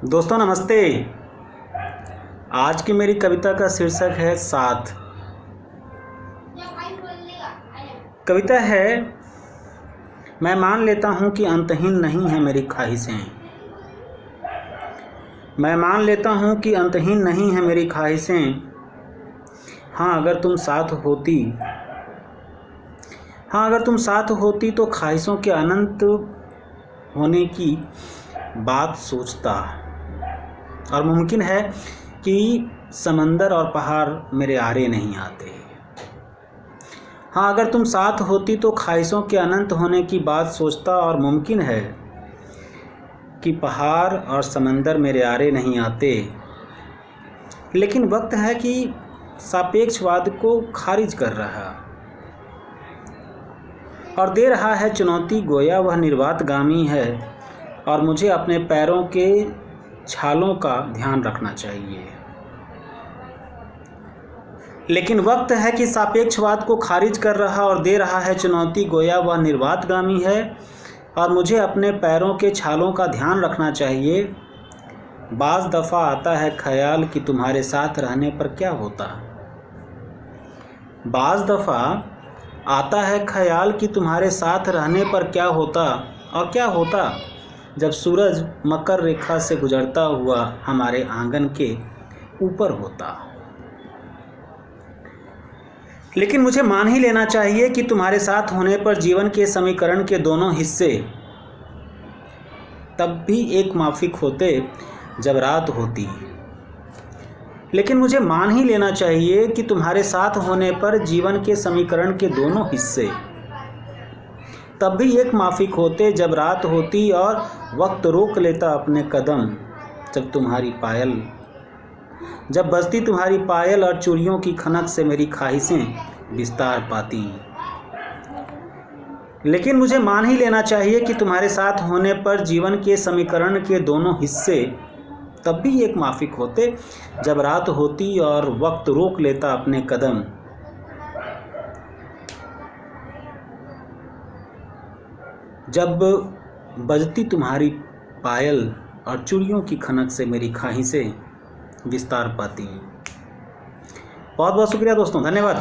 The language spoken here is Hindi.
दोस्तों नमस्ते। आज की मेरी कविता का शीर्षक है साथ। कविता है, मैं मान लेता हूँ कि अंतहीन नहीं है मेरी ख्वाहिशें। मैं मान लेता हूँ कि अंतहीन नहीं है मेरी ख्वाहिशें। हाँ अगर तुम साथ होती तो ख्वाहिशों के अनंत होने की बात सोचता। और मुमकिन है कि समंदर और पहाड़ मेरे आरे नहीं आते। हाँ अगर तुम साथ होती तो ख्वाहिशों के अनंत होने की बात सोचता। और मुमकिन है कि पहाड़ और समंदर मेरे आरे नहीं आते। लेकिन वक्त है कि सापेक्षवाद को खारिज कर रहा और दे रहा है चुनौती। गोया वह निर्वातगामी है और मुझे अपने पैरों के छालों का ध्यान रखना चाहिए। लेकिन वक्त है कि सापेक्षवाद को खारिज कर रहा और दे रहा है चुनौती। गोया वह निर्वातगामी है और मुझे अपने पैरों के छालों का ध्यान रखना चाहिए। बाज़ दफ़ा आता है ख्याल कि तुम्हारे साथ रहने पर क्या होता। बाज़ दफ़ा आता है ख्याल कि तुम्हारे साथ रहने पर क्या होता। और क्या होता जब सूरज मकर रेखा से गुजरता हुआ हमारे आंगन के ऊपर होता। लेकिन मुझे मान ही लेना चाहिए कि तुम्हारे साथ होने पर जीवन के समीकरण के दोनों हिस्से तब भी एक माफिक होते जब रात होती। लेकिन मुझे मान ही लेना चाहिए कि तुम्हारे साथ होने पर जीवन के समीकरण के दोनों हिस्से तब भी एक माफिक होते जब रात होती और वक्त रोक लेता अपने कदम। जब बजती तुम्हारी पायल और चूड़ियों की खनक से मेरी ख्वाहिशें विस्तार पाती। लेकिन मुझे मान ही लेना चाहिए कि तुम्हारे साथ होने पर जीवन के समीकरण के दोनों हिस्से तब भी एक माफिक होते जब रात होती और वक्त रोक लेता अपने कदम। जब बजती तुम्हारी पायल और चूड़ियों की खनक से मेरी ख्वाहिशें विस्तार पाती। बहुत बहुत शुक्रिया दोस्तों, धन्यवाद।